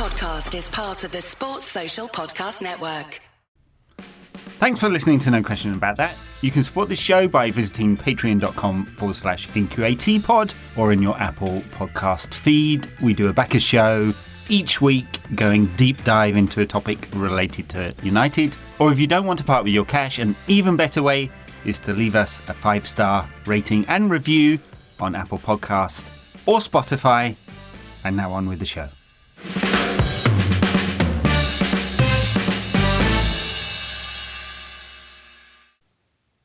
podcast is part of the Sports Social Podcast Network. Thanks for listening to No Question About That. You can support this show by visiting patreon.com/NQATpod or in your Apple podcast feed. We do a backer show each week going deep dive into a topic related to United. Or if you don't want to part with your cash, an even better way is to leave us a 5-star rating and review on Apple Podcasts or Spotify. And now on with the show.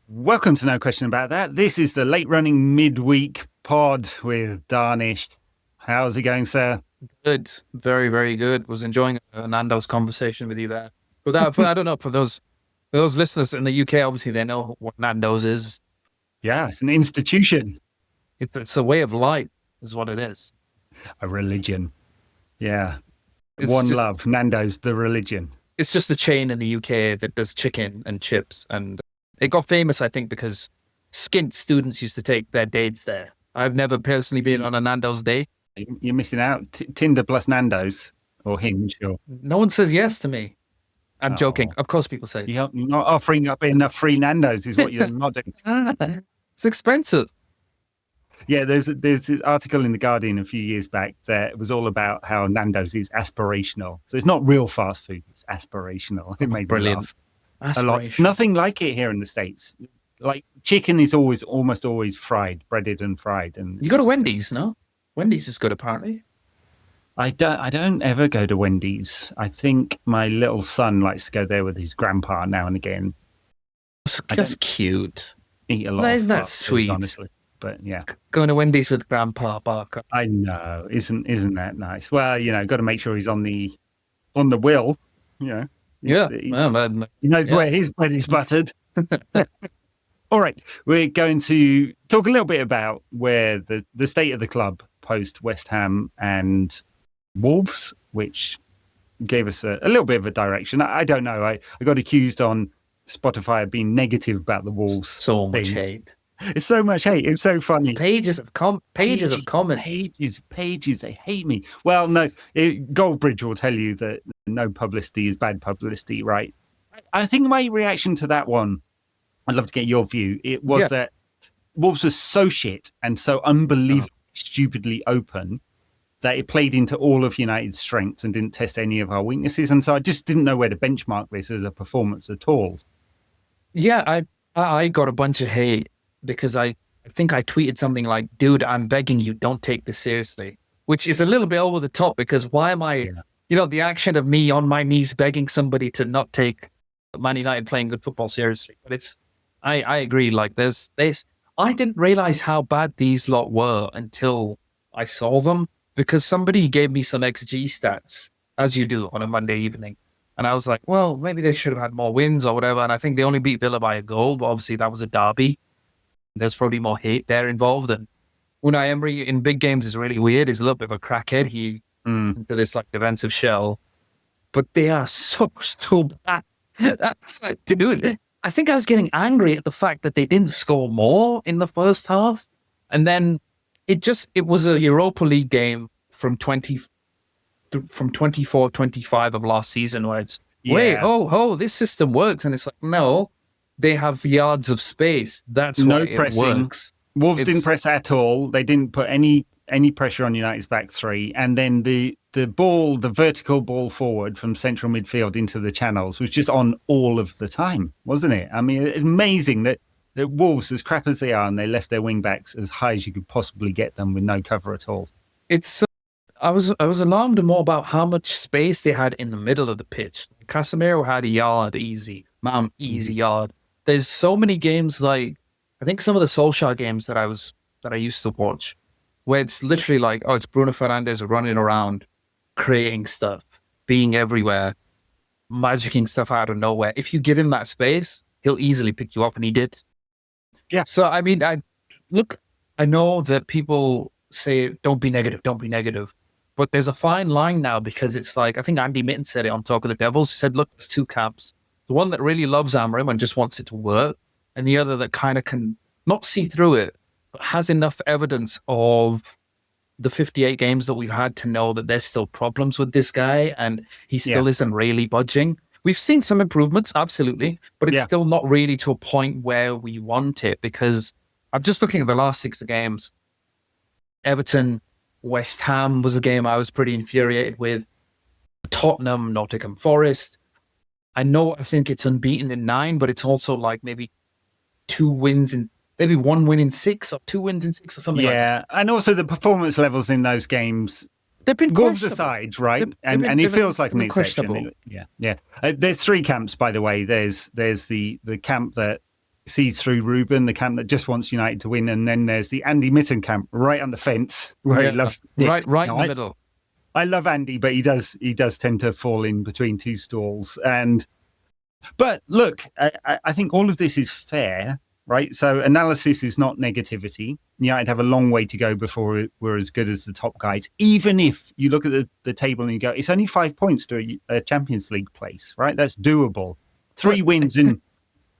Welcome to No Question About That. This is the late-running midweek pod with Dharnish. How's it going, sir? Good. Very, very good. Was enjoying Nando's conversation with you there. But I don't know, for those listeners in the UK, obviously they know what Nando's is. Yeah, it's an institution. It's a way of life, is what it is. A religion. Yeah. It's One just, love. Nando's, the religion. It's just a chain in the UK that does chicken and chips. And it got famous, I think, because skint students used to take their dates there. I've never personally been on a Nando's day. You're missing out. Tinder plus Nando's or Hinge. Or... No one says yes to me. I'm joking. Of course people say. You're not offering up enough free Nando's is what you're not doing. It's expensive. Yeah, there's this article in The Guardian a few years back that was all about how Nando's is aspirational. So it's not real fast food, it's aspirational. It made me laugh a lot. Nothing like it here in the States. Like chicken is almost always fried, breaded and fried. And you go to Wendy's, no? Wendy's is good, apparently. I don't ever go to Wendy's. I think my little son likes to go there with his grandpa now and again. That's cute. Eat a lot. Isn't that sweet? Honestly. But yeah, going to Wendy's with Grandpa Barker. I know, isn't that nice? Well, got to make sure he's on the wheel. He knows where his bread is buttered. All right, we're going to talk a little bit about where the state of the club post West Ham and Wolves, which gave us a little bit of a direction. I don't know. I got accused on Spotify of being negative about the Wolves. So much hate. It's so much hate. It's so funny. Pages of comments. Pages. They hate me. Well, no, Goldbridge will tell you that no publicity is bad publicity, right? I think my reaction to that one, I'd love to get your view. It was that Wolves was so shit and so unbelievably stupidly open that it played into all of United's strengths and didn't test any of our weaknesses. And so I just didn't know where to benchmark this as a performance at all. Yeah, I got a bunch of hate. Because I think I tweeted something like, dude, I'm begging you, don't take this seriously. Which is a little bit over the top because why am I, the action of me on my knees begging somebody to not take Man United playing good football seriously. But I agree, like there's I didn't realize how bad these lot were until I saw them because somebody gave me some XG stats, as you do on a Monday evening. And I was like, well, maybe they should have had more wins or whatever. And I think they only beat Villa by a goal, but obviously that was a derby. There's probably more hate there involved. And Unai Emery in big games is really weird. He's a little bit of a crackhead. He into this like defensive shell. But they are so bad. That's like, dude, I think I was getting angry at the fact that they didn't score more in the first half. And then it was a Europa League game from 24-25 of last season where it's, this system works. And it's like, no. They have yards of space. That's why it works. Wolves didn't press at all. They didn't put any pressure on United's back three. And then the vertical ball forward from central midfield into the channels was just on all of the time, wasn't it? I mean, it's amazing that Wolves, as crap as they are, and they left their wing backs as high as you could possibly get them with no cover at all. I was alarmed more about how much space they had in the middle of the pitch. Casemiro had a yard easy, Mount easy yard. There's so many games like I think some of the Solskjaer games that I used to watch, where it's literally like, it's Bruno Fernandes running around, creating stuff, being everywhere, magicking stuff out of nowhere. If you give him that space, he'll easily pick you up, and he did. Yeah. So I mean, I know that people say don't be negative, but there's a fine line now because it's like I think Andy Mitten said it on Talk of the Devils. He said, look, there's two camps. The one that really loves Amorim and just wants it to work, and the other that kind of can not see through it, but has enough evidence of the 58 games that we've had to know that there's still problems with this guy and he still isn't really budging. We've seen some improvements, absolutely, but it's still not really to a point where we want it, because I'm just looking at the last 6 games. Everton, West Ham was a game I was pretty infuriated with. Tottenham, Nottingham Forest. I think it's unbeaten in 9, but it's also like maybe 2 wins in, maybe 1 win in 6 or 2 wins in 6 or something like that. Yeah, and also the performance levels in those games, they've been Wolves aside, right? And he feels like an exception. Yeah. There's 3 camps, by the way. There's the camp that sees through Ruben, the camp that just wants United to win, and then there's the Andy Mitten camp right on the fence where he loves right in the middle. I love Andy, but he does tend to fall in between 2 stools. But look, I think all of this is fair, right? So analysis is not negativity. United have a long way to go before we're as good as the top guys. Even if you look at the table and you go, it's only 5 points to a Champions League place, right? That's doable. 3 wins in.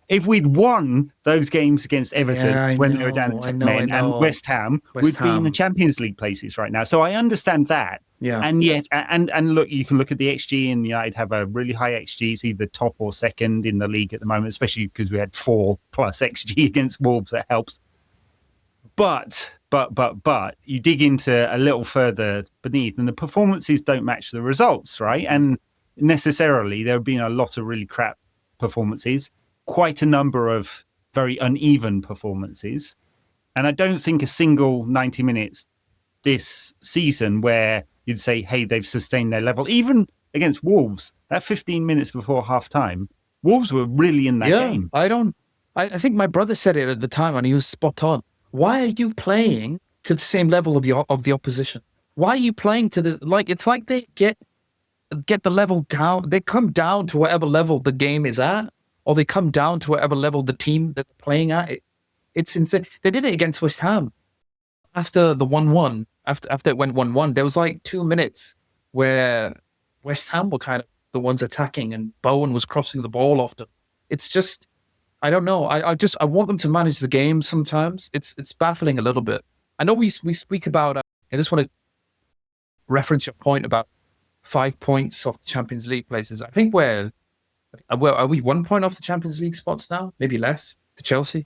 If we'd won those games against Everton when they were down at 10 men and West Ham, we'd be in the Champions League places right now. So I understand that. Yeah. And yet, and look, you can look at the XG, and United have a really high XG. It's either top or second in the league at the moment, especially because we had 4+ XG against Wolves. That helps. But you dig into a little further beneath, and the performances don't match the results, right? And necessarily, there have been a lot of really crap performances, quite a number of very uneven performances. And I don't think a single 90 minutes this season where you'd say, hey, they've sustained their level. Even against Wolves, that 15 minutes before half-time, Wolves were really in that game. I think my brother said it at the time, and he was spot on. Why are you playing to the same level of the opposition? Why are you playing to this? Like, it's like they get the level down. They come down to whatever level the game is at, or they come down to whatever level the team that they're playing at. It's insane. They did it against West Ham. After the 1-1, after it went 1-1, there was like 2 minutes where West Ham were kind of the ones attacking and Bowen was crossing the ball often. It's just, I don't know. I want them to manage the game sometimes. It's baffling a little bit. I know we speak about, I just want to reference your point about 5 points off the Champions League places. I think are we 1 point off the Champions League spots now? Maybe less to Chelsea?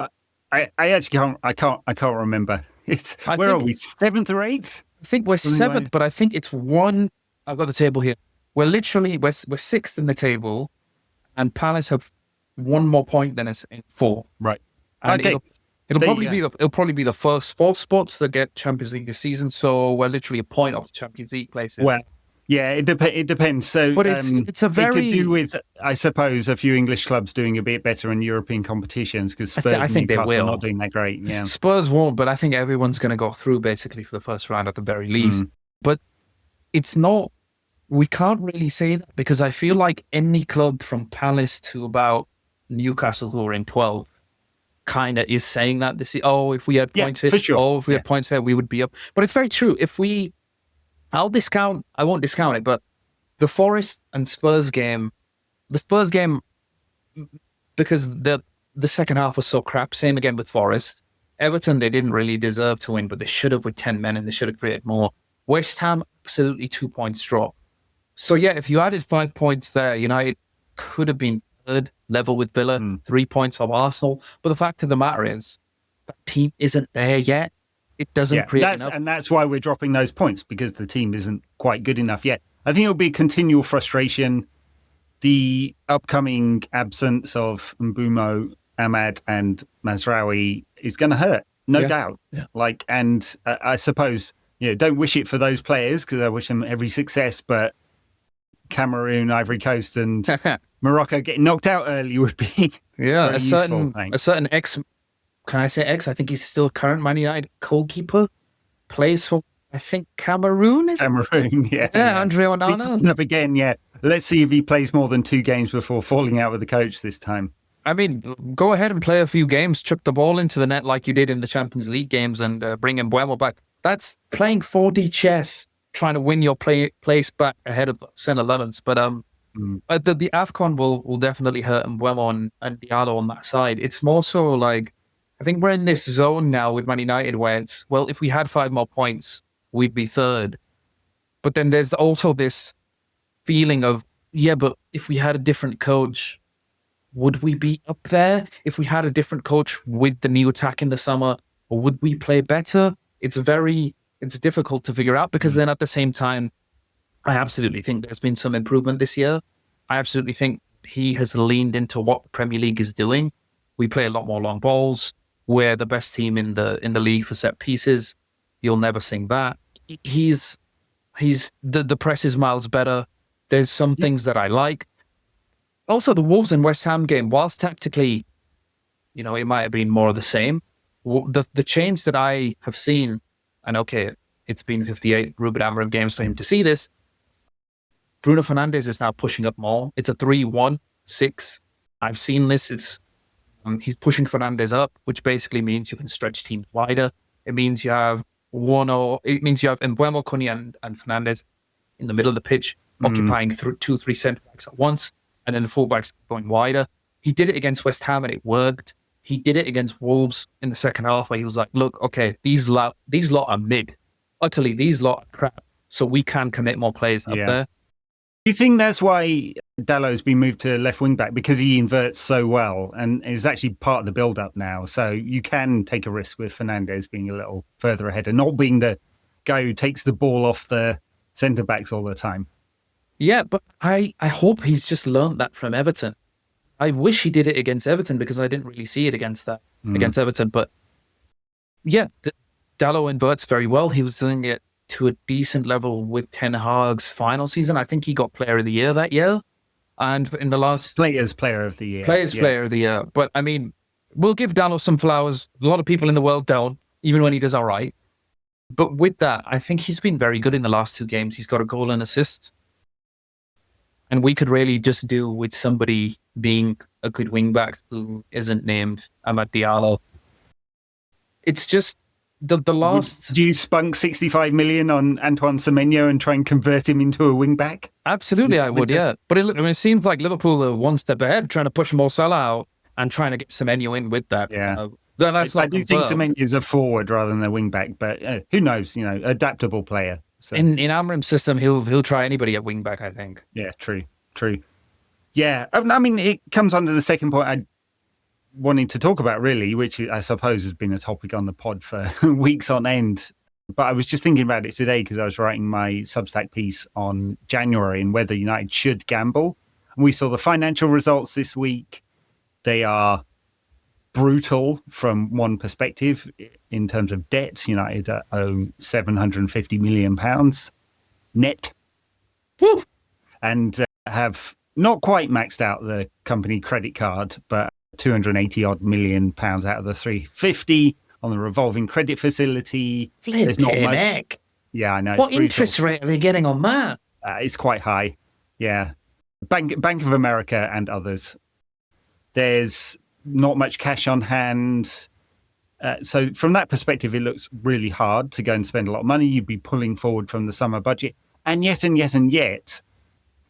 I actually can't remember. Where are we? 7th or 8th? I think we're 7th, but I think it's 1. I've got the table here. We're 6th in the table, and Palace have 1 more point than us in 4. Right. And okay. It'll probably be the first 4 spots that get Champions League this season. So we're literally a point off the Champions League places. Well, yeah, it depends. So, but it's a very. It could do with, I suppose, a few English clubs doing a bit better in European competitions, because Spurs and Newcastle are not doing that great. Yeah, Spurs won't, but I think everyone's going to go through basically for the first round at the very least. But it's not. We can't really say that, because I feel like any club from Palace to about Newcastle, who are in 12th, kind of is saying that this. If we had points here, if we had points there, we would be up. But it's very true. I won't discount it, but the Forest and Spurs game, because the second half was so crap, same again with Forest. Everton, they didn't really deserve to win, but they should have with 10 men, and they should have created more. West Ham, absolutely 2 points drop. So yeah, if you added 5 points there, United could have been third, level with Villa, 3 points of Arsenal. But the fact of the matter is, that team isn't there yet. It doesn't create enough. And that's why we're dropping those points, because the team isn't quite good enough yet. I think it'll be continual frustration. The upcoming absence of Mbeumo, Ahmad and Mazraoui is going to hurt, no doubt. Yeah. And I suppose, don't wish it for those players, because I wish them every success, but Cameroon, Ivory Coast and Morocco getting knocked out early would be a certain ex. Can I say X? I think he's still current Man United goalkeeper. Plays for, I think, Cameroon. Andre Onana. Up again, yeah. Let's see if he plays more than 2 games before falling out with the coach this time. I mean, go ahead and play a few games, chuck the ball into the net like you did in the Champions League games, and bring Mbeumo back. That's playing 4D chess, trying to win your place back ahead of Centre 11s. But the AFCON will definitely hurt Mbeumo and Diallo on that side. It's more so like, I think we're in this zone now with Man United where it's, well, if we had 5 more points, we'd be third. But then there's also this feeling of, but if we had a different coach, would we be up there? If we had a different coach with the new attack in the summer, or would we play better? It's difficult to figure out, because then at the same time, I absolutely think there's been some improvement this year. I absolutely think he has leaned into what the Premier League is doing. We play a lot more long balls. We're the best team in the league for set pieces. You'll never sing that. The press is miles better. There's some things that I like. Also, the Wolves and West Ham game, whilst tactically, it might have been more of the same. The change that I have seen, and okay, it's been 58 Ruben Amorim games for him to see this. Bruno Fernandes is now pushing up more. It's a 3-1-6. I've seen this. He's pushing Fernandes up, which basically means you can stretch teams wider. It means you have Mbeumo, Cunha and Fernandes in the middle of the pitch, occupying 2-3 centre backs at once, and then the fullbacks going wider. He did it against West Ham and it worked. He did it against Wolves in the second half, where he was like, look, okay, these lot are mid. Utterly, these lot are crap. So we can commit more players up there. Do you think that's why Dallow's been moved to left wing back? Because he inverts so well and is actually part of the build-up now. So you can take a risk with Fernandes being a little further ahead and not being the guy who takes the ball off the centre-backs all the time. Yeah, but I hope he's just learned that from Everton. I wish he did it against Everton, because I didn't really see it against Everton. But yeah, Dalot inverts very well. He was doing it to a decent level with Ten Hag's final season. I think he got Player of the Year that year. And in the last... Players Player of the Year. Player of the Year. But I mean, we'll give Dalot some flowers. A lot of people in the world don't, even when he does all right. But with that, I think he's been very good in the last 2 games. He's got a goal and assist. And we could really just do with somebody being a good wing-back who isn't named Amad Diallo. It's just the last... Do you spunk 65 million on Antoine Semenyo and try and convert him into a wing-back? Absolutely, I would, yeah. But it seems like Liverpool are one step ahead, trying to push Mo Salah out and trying to get Semenyo in with that. Yeah. I do think Semenyo's a forward rather than a wing-back, but who knows, adaptable player. So. In Amorim's system, he'll try anybody at wing back, I think. Yeah, true. Yeah, I mean, it comes under the second point I wanted to talk about, really, which I suppose has been a topic on the pod for weeks on end. But I was just thinking about it today because I was writing my Substack piece on January and whether United should gamble. And we saw the financial results this week. They are brutal from one perspective in terms of debts. United owe £750 million net. Woo! And have not quite maxed out the company credit card, but 280 odd million pounds out of the 350 on the revolving credit facility. There's not much. Heck. Yeah, I know. What interest rate are they getting on that? It's quite high. Yeah. Bank of America and others. There's not much cash on hand. So from that perspective, it looks really hard to go and spend a lot of money. You'd be pulling forward from the summer budget. And yet,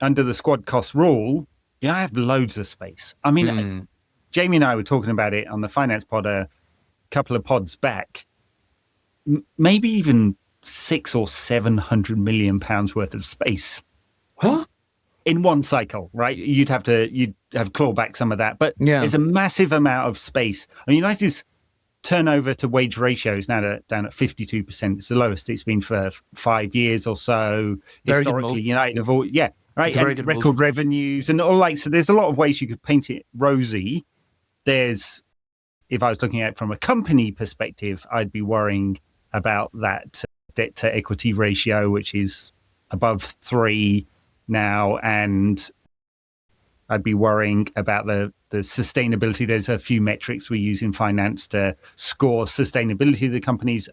under the squad cost rule, I have loads of space. I mean, Jamie and I were talking about it on the Finance Pod a couple of pods back. Maybe even 600 or 700 million pounds worth of space. Huh? In one cycle, right? You'd have claw back some of that, but there's a massive amount of space. I mean, United's turnover to wage ratio is now down at 52%. It's the lowest it's been for 5 years or so. Very historically. United have all, right, and record revenues and all so. There's a lot of ways you could paint it rosy. There's, if I was looking at it from a company perspective, I'd be worrying about that debt to equity ratio, which is above 3 now, and I'd be worrying about the sustainability. There's a few metrics we use in finance to score sustainability of the companies.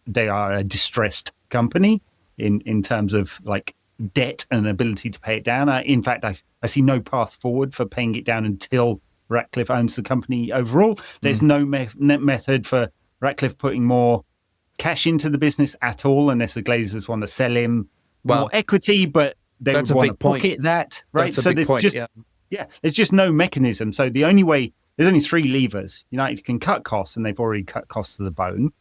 They are a distressed company in terms of like debt and ability to pay it down. In fact, I see no path forward for paying it down until Ratcliffe owns the company overall. There's no method for Ratcliffe putting more cash into the business at all, unless the Glazers want to sell him more equity, but they would want to pocket that, right? So there's there's just no mechanism. So there's only 3 levers. United can cut costs, and they've already cut costs to the bone.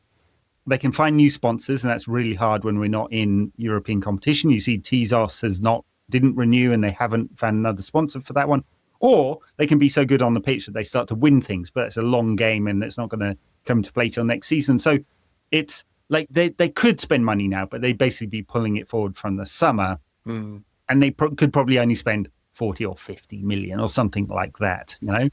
they can find new sponsors, and that's really hard when we're not in European competition. You see Tezos didn't renew, and they haven't found another sponsor for that one. Or they can be so good on the pitch that they start to win things, but it's a long game and it's not going to come to play till next season. So it's like they could spend money now, but they'd basically be pulling it forward from the summer. And they could probably only spend 40 or 50 million or something like that, you know?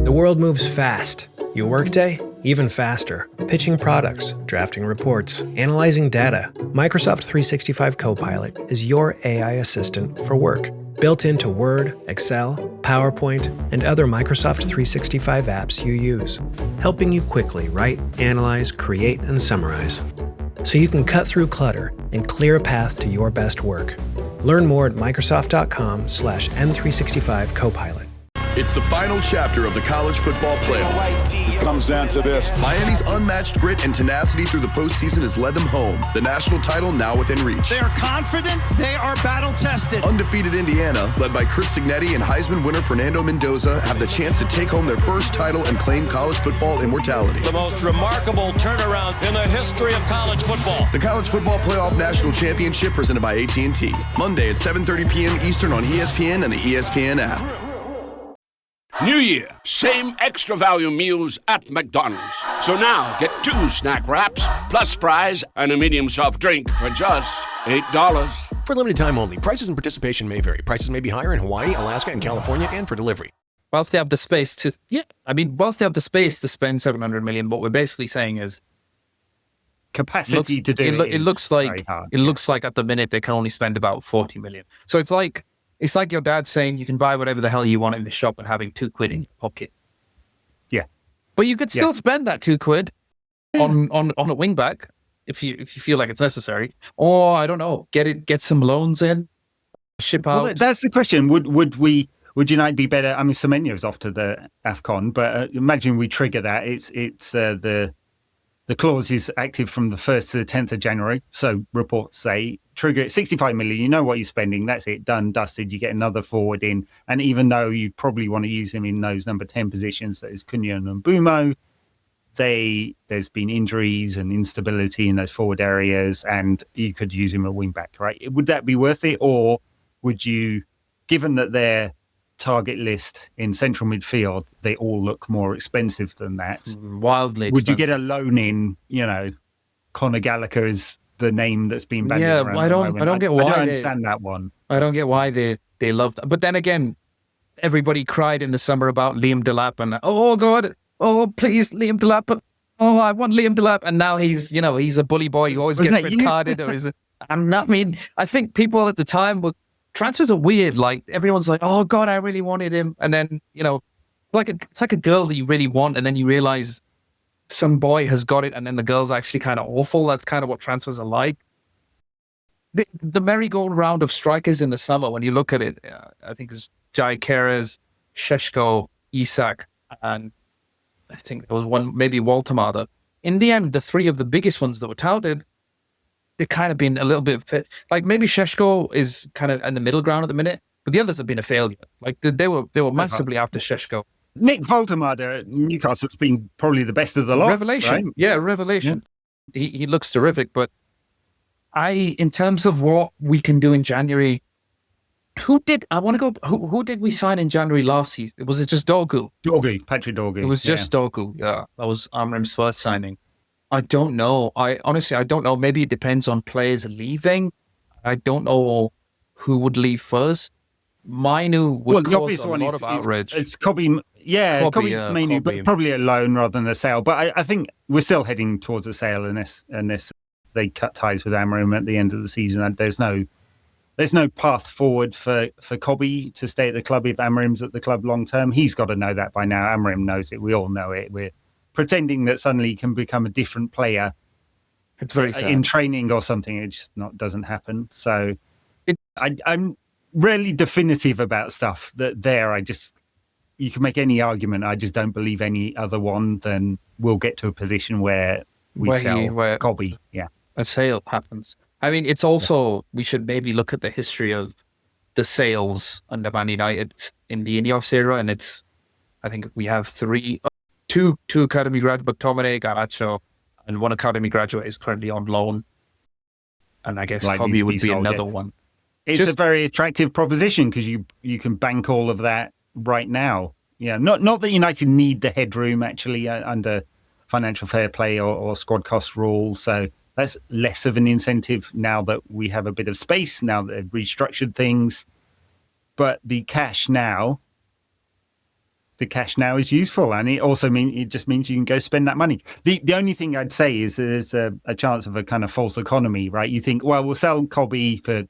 The world moves fast. Your workday, even faster. Pitching products, drafting reports, analyzing data. Microsoft 365 Copilot is your AI assistant for work. Built into Word, Excel, PowerPoint, and other Microsoft 365 apps you use. Helping you quickly write, analyze, create, and summarize. So you can cut through clutter and clear a path to your best work. Learn more at Microsoft.com/M365 Copilot. It's the final chapter of the college football playoff. It comes down to this. Miami's unmatched grit and tenacity through the postseason has led them home. The national title now within reach. They are confident. They are battle-tested. Undefeated Indiana, led by Chris Signetti and Heisman winner Fernando Mendoza, have the chance to take home their first title and claim college football immortality. The most remarkable turnaround in the history of college football. The College Football Playoff National Championship presented by AT&T. Monday at 7:30 p.m. Eastern on ESPN and the ESPN app. New year, same extra value meals at McDonald's. So now get 2 snack wraps, plus fries, and a medium soft drink for just $8. For limited time only. Prices and participation may vary. Prices may be higher in Hawaii, Alaska, and California, and for delivery. Whilst they have the space to, whilst they have the space to spend 700 million, what we're basically saying is capacity to do it looks like at the minute they can only spend about 40 million. So it's like your dad saying you can buy whatever the hell you want in the shop and having £2 in your pocket. Yeah. But you could still spend that £2 on a wing back if you feel like it's necessary. Or I don't know, get some loans in, ship out. Well, that's the question. Would United be better? I mean, Semenyo's off to the AFCON, but imagine we trigger that. It's the clause is active from the 1st to the 10th of January. So reports say trigger it 65 million. You know what you're spending. That's it. Done, dusted. You get another forward in. And even though you probably want to use him in those number 10 positions, that is Cunha and Mbumo, there's been injuries and instability in those forward areas, and you could use him at wing back, right? Would that be worth it? Or would you, given that their target list in central midfield, they all look more expensive than that. Wildly Would expensive. you get a loan in, Conor Gallagher is the name that's been bandied around. I don't get why I don't understand that one. I don't get why they love that. But then again, everybody cried in the summer about Liam Delap and oh God, oh please Liam Delap, oh I want Liam Delap, and now he's a bully boy who always gets red carded. I think people at the time were. Transfers are weird. Like everyone's like, "Oh God, I really wanted him," and then it's like a girl that you really want, and then you realize some boy has got it, and then the girl's actually kind of awful. That's kind of what transfers are like. The merry-go-round of strikers in the summer, when you look at it, I think it's Jai Keres, Šeško, Isak, and I think there was one, maybe Waltemada. In the end, the three of the biggest ones that were touted, they've kind of been a little bit fit. Like maybe Šeško is kind of in the middle ground at the minute, but the others have been a failure. Like they were massively after Šeško. Nick Waltemada at Newcastle's been probably the best of the lot. Revelation. Right? Yeah, revelation. Yeah. He looks terrific, but in terms of what we can do in January, who did we sign in January last season? Was it just Dorgu? Patrick Dorgu. It was just Dorgu, yeah. That was Amorim's first signing. I don't know. I don't know. Maybe it depends on players leaving. I don't know who would leave first. Mainu would cause a lot of outrage. It's Kobe. Yeah, Kobe Mainu, but probably a loan rather than a sale. But I think we're still heading towards a sale unless they cut ties with Amorim at the end of the season. And there's no path forward for Kobe to stay at the club if Amorim's at the club long term. He's got to know that by now. Amorim knows it. We all know it. We're pretending that suddenly he can become a different player. It's very sad. In training or something. It just doesn't happen. So I'm rarely definitive about stuff you can make any argument. I just don't believe any other one. Then we'll get to a position where sell Kobe. Yeah. A sale happens. I mean, it's also, we should maybe look at the history of the sales under Man United in the Ineos era, and I think we have two academy graduates, McTominay, Garnacho, and one academy graduate is currently on loan. And I guess Kobe would be another one. It's a very attractive proposition because you can bank all of that right now. Yeah, not that United need the headroom actually under financial fair play or squad cost rule. So that's less of an incentive now that we have a bit of space, now that they've restructured things. But the cash now is useful, and it also just means you can go spend that money. The only thing I'd say is there's a chance of a kind of false economy, right? You think, well, we'll sell Kobe for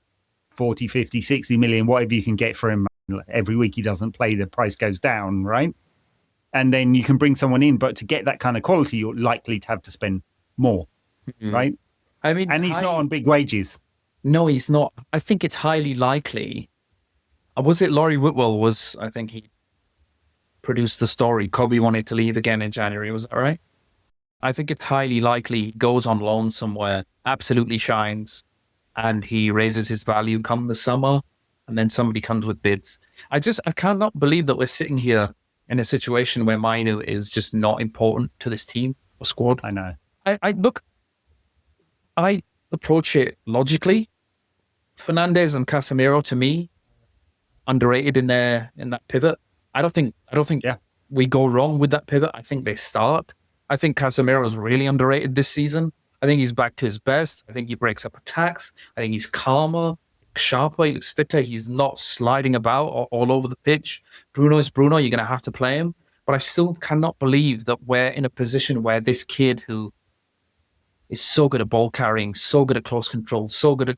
40, 50, 60 million, whatever you can get for him. Every week he doesn't play, the price goes down, right? And then you can bring someone in, but to get that kind of quality, you're likely to have to spend more, right? I mean, and he's not on big wages. No, he's not. I think it's highly likely. Was it Laurie Whitwell? I think he produced the story. Kobe wanted to leave again in January. Was that right? I think it's highly likely he goes on loan somewhere, absolutely shines, and he raises his value come the summer, and then somebody comes with bids. I cannot believe that we're sitting here in a situation where Mainu is just not important to this team or squad. I know. I approach it logically. Fernandes and Casemiro, to me, underrated in that pivot. I don't think we go wrong with that pivot. I think they start. I think Casemiro is really underrated this season. I think he's back to his best. I think he breaks up attacks. I think he's calmer, sharper, he looks fitter. He's not sliding about all over the pitch. Bruno is Bruno. You're going to have to play him. But I still cannot believe that we're in a position where this kid who is so good at ball carrying, so good at close control, so good at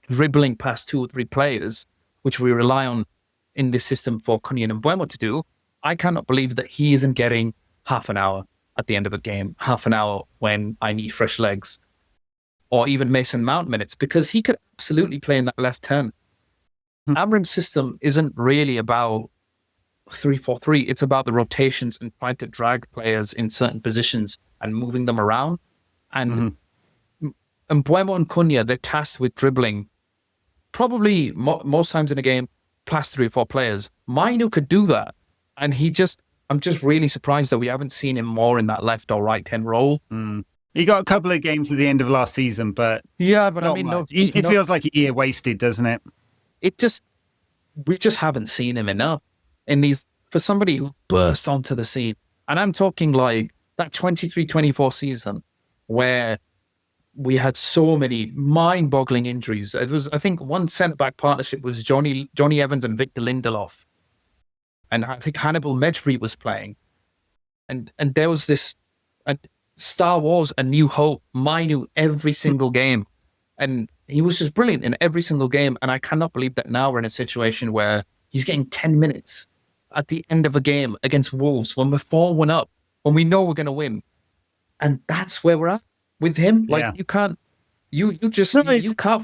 dribbling past 2 or 3 players, which we rely on in this system for Cunha and Mbeumo to do, I cannot believe that he isn't getting half an hour at the end of a game, half an hour when I need fresh legs, or even Mason Mount minutes, because he could absolutely play in that left turn. Amorim's system isn't really about 3-4-3. It's about the rotations and trying to drag players in certain positions and moving them around. And Mbeumo and Cunha, they're tasked with dribbling probably most times in a game past 3 or 4 players. Mainu could do that. And I'm just really surprised that we haven't seen him more in that left or right 10 role. He got a couple of games at the end of last season, but yeah, but I mean, it feels like a year wasted, doesn't it? We just haven't seen him enough for somebody who burst onto the scene. And I'm talking like that 23-24 season where we had so many mind-boggling injuries. It was, I think, one centre-back partnership was Johnny Evans and Victor Lindelof. And I think Hannibal Mejbri was playing. And there was this Star Wars, A New Hope, Mainu every single game. And he was just brilliant in every single game. And I cannot believe that now we're in a situation where he's getting 10 minutes at the end of a game against Wolves when we're 4-1 up, when we know we're going to win. And that's where we're at with him. Like, you can't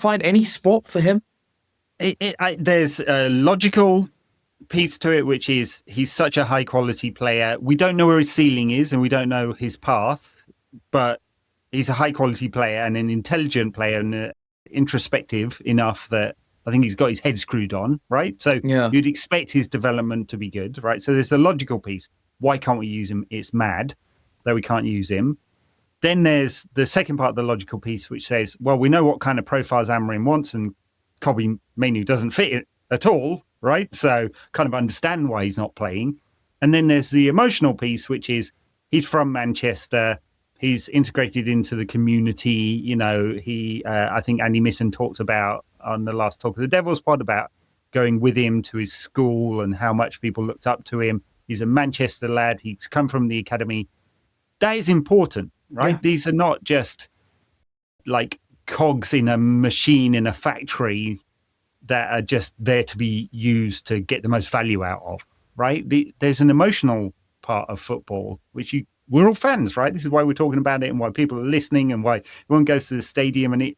find any spot for him. There's a logical piece to it, which is he's such a high quality player. We don't know where his ceiling is and we don't know his path, but he's a high quality player and an intelligent player and introspective enough that I think he's got his head screwed on, right? So you'd expect his development to be good, right? So there's a logical piece. Why can't we use him? It's mad that we can't use him. Then there's the second part of the logical piece, which says, well, we know what kind of profiles Amorim wants and Kobe Mainoo doesn't fit it at all, right? So kind of understand why he's not playing. And then there's the emotional piece, which is he's from Manchester. He's integrated into the community. You know, I think Andy Misson talked about on the last Talk of the Devils pod about going with him to his school and how much people looked up to him. He's a Manchester lad. He's come from the academy. That is important, right? Yeah. These are not just like cogs in a machine in a factory that are just there to be used to get the most value out of, right? There's an emotional part of football, which we're all fans, right? This is why we're talking about it and why people are listening and why everyone goes to the stadium. And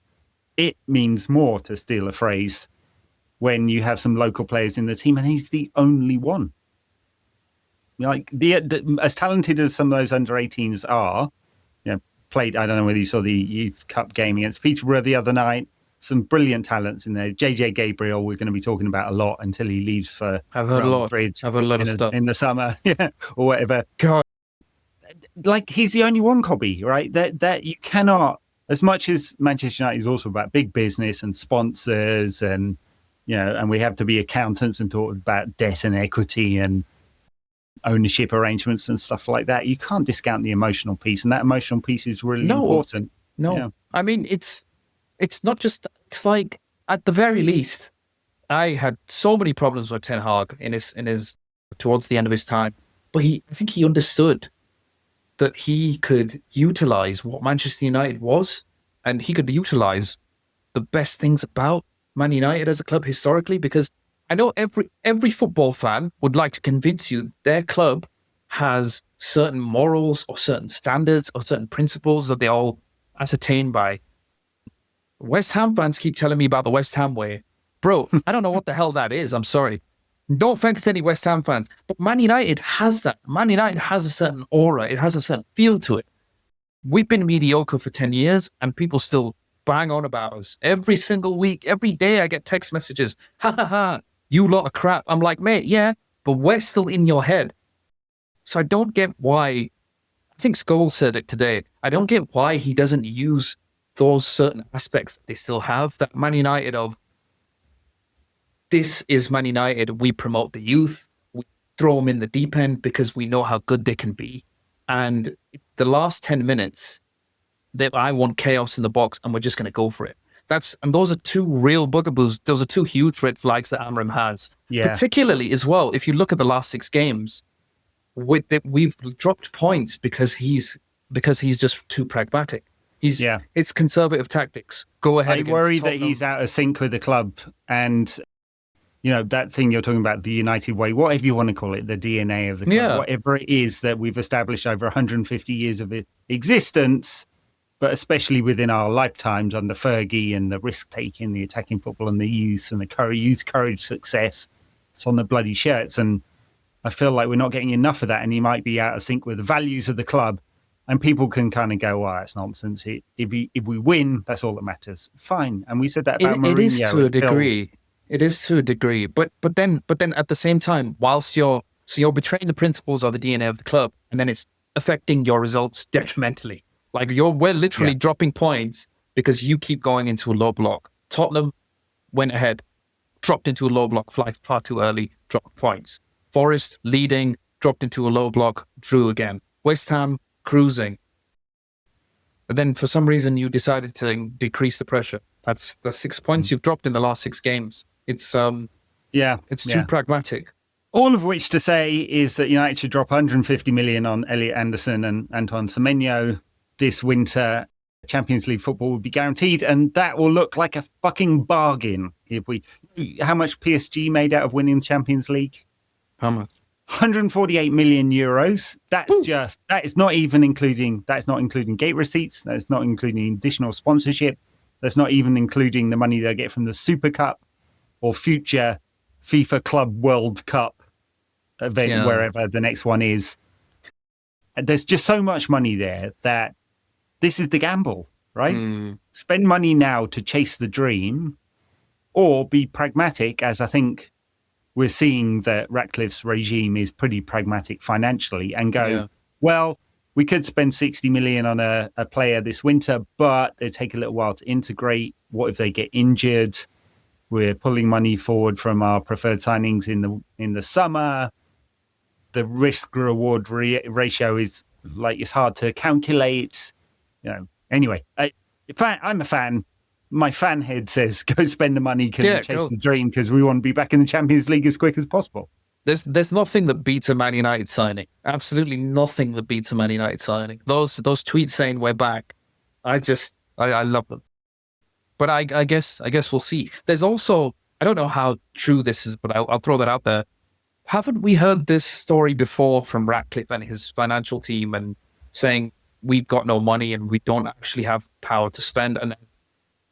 it means more, to steal a phrase, when you have some local players in the team and he's the only one. Like as talented as some of those under-18s are, played, I don't know whether you saw the Youth Cup game against Peterborough the other night, some brilliant talents in there. JJ Gabriel, we're going to be talking about a lot until he leaves for I've heard a lot. I've heard a lot of stuff in the summer, or whatever. God. Like, he's the only one, Cobby, right? That you cannot, as much as Manchester United is also about big business and sponsors, and and we have to be accountants and talk about debt and equity and ownership arrangements and stuff like that. You can't discount the emotional piece, and that emotional piece is really important. No, I mean, it's not just, it's like, at the very least, I had so many problems with Ten Hag in his towards the end of his time, but I think he understood that he could utilize what Manchester United was, and he could utilize the best things about Man United as a club historically, because I know every football fan would like to convince you their club has certain morals or certain standards or certain principles that they all ascertain by. West Ham fans keep telling me about the West Ham way. Bro, I don't know what the hell that is. I'm sorry. No offense to any West Ham fans, but Man United has that. Man United has a certain aura. It has a certain feel to it. We've been mediocre for 10 years and people still bang on about us. Every single week, every day I get text messages. Ha ha ha, you lot of crap. I'm like, mate, yeah, but we're still in your head. So I don't get why, I think Scholes said it today, I don't get why he doesn't use those certain aspects that they still have, that Man United of, this is Man United, we promote the youth, we throw them in the deep end because we know how good they can be. And the last 10 minutes, that I want chaos in the box and we're just going to go for it. And those are two real bugaboos. Those are two huge red flags that Amorim has. Yeah. Particularly as well, if you look at the last 6 games, we've dropped points because he's just too pragmatic. It's conservative tactics. Go ahead. I worry that he's out of sync with the club, and that thing you're talking about, the United way, whatever you want to call it, the DNA of the club, whatever it is that we've established over 150 years of existence, but especially within our lifetimes under Fergie, and the risk-taking, the attacking football and the youth, and the youth courage success. It's on the bloody shirts. And I feel like we're not getting enough of that, and he might be out of sync with the values of the club. And people can kind of go, well, that's nonsense. If we win, that's all that matters. Fine. And we said that about Mourinho. It is to a degree. It is to a degree. But then at the same time, whilst you're betraying the principles of the DNA of the club, and then it's affecting your results detrimentally. Like we're literally dropping points because you keep going into a low block. Tottenham went ahead, dropped into a low block, far too early, dropped points. Forest leading, dropped into a low block, drew again. West Ham cruising. But then for some reason you decided to decrease the pressure. That's 6 points you've dropped in the last 6 games. It's too pragmatic. All of which to say is that United should drop 150 million on Elliot Anderson and Antoine Semenyo this winter. Champions League football will be guaranteed, and that will look like a fucking bargain. How much PSG made out of winning the Champions League? How much? 148 million euros. That is not including gate receipts. That's not including additional sponsorship. That's not even including the money they get from the Super Cup or future FIFA Club World Cup event, wherever the next one is. There's just so much money there that this is the gamble, right? Spend money now to chase the dream, or be pragmatic, as I think we're seeing that Ratcliffe's regime is pretty pragmatic financially, and go, well, we could spend 60 million on a player this winter, but it'd take a little while to integrate. What if they get injured? We're pulling money forward from our preferred signings in the summer. The risk reward ratio is like, it's hard to calculate. Anyway, I'm a fan. My fan head says, go spend the money, chase the dream, because we want to be back in the Champions League as quick as possible. There's nothing that beats a Man United signing. Absolutely nothing that beats a Man United signing. Those tweets saying we're back, I love them. But I guess we'll see. There's also, I don't know how true this is, but I'll throw that out there. Haven't we heard this story before from Ratcliffe and his financial team, and saying we've got no money and we don't actually have power to spend, and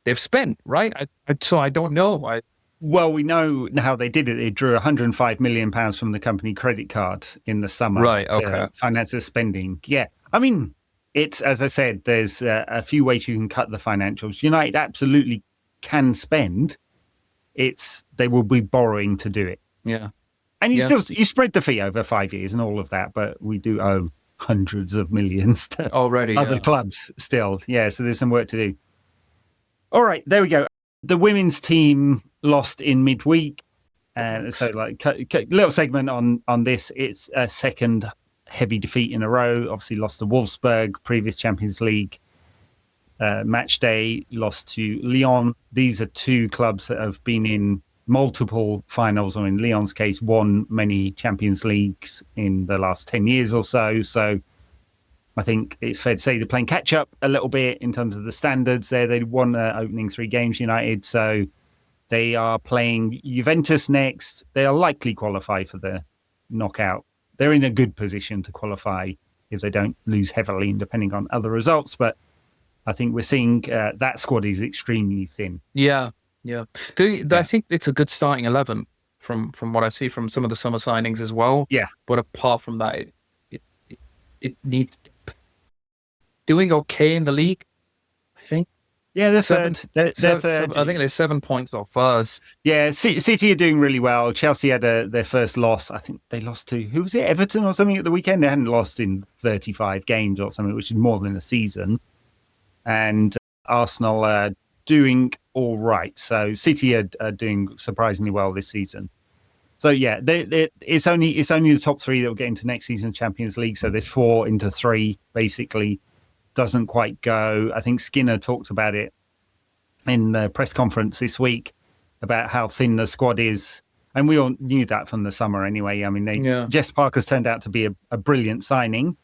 they've spent, right? So I don't know. Well, we know how they did it. They drew £105 million from the company credit card in the summer, right? Okay, to finance the spending. Yeah, I mean, it's, as I said, there's a few ways you can cut the financials. United absolutely can spend, they will be borrowing to do it. Yeah. And you spread the fee over 5 years and all of that, but we do owe hundreds of millions to other clubs still. Yeah, so there's some work to do. All right, there we go. The women's team lost in midweek. And so little segment on this. It's a second heavy defeat in a row. Obviously lost to Wolfsburg, previous Champions League match day, lost to Lyon. These are two clubs that have been in multiple finals, or in Lyon's case, won many Champions Leagues in the last 10 years or so. So I think it's fair to say they're playing catch up a little bit in terms of the standards there. They won opening 3 games, United. So they are playing Juventus next. They'll likely qualify for the knockout. They're in a good position to qualify if they don't lose heavily, depending on other results. But I think we're seeing that squad is extremely thin. Yeah. I think it's a good starting 11 from what I see from some of the summer signings as well. Yeah. But apart from that, it needs doing okay in the league, I think. Yeah, they're third. They're third. I think they're 7 points off first. Yeah, City are doing really well. Chelsea had their first loss. I think they lost to, who was it, Everton or something at the weekend? They hadn't lost in 35 games or something, which is more than a season. And Arsenal are doing all right. So City are doing surprisingly well this season. So yeah, it's only the top 3 that will get into next season's Champions League. So there's 4 into 3, basically. Doesn't quite go. I think Skinner talked about it in the press conference this week about how thin the squad is. And we all knew that from the summer anyway. I mean, Jess Parker's turned out to be a brilliant signing.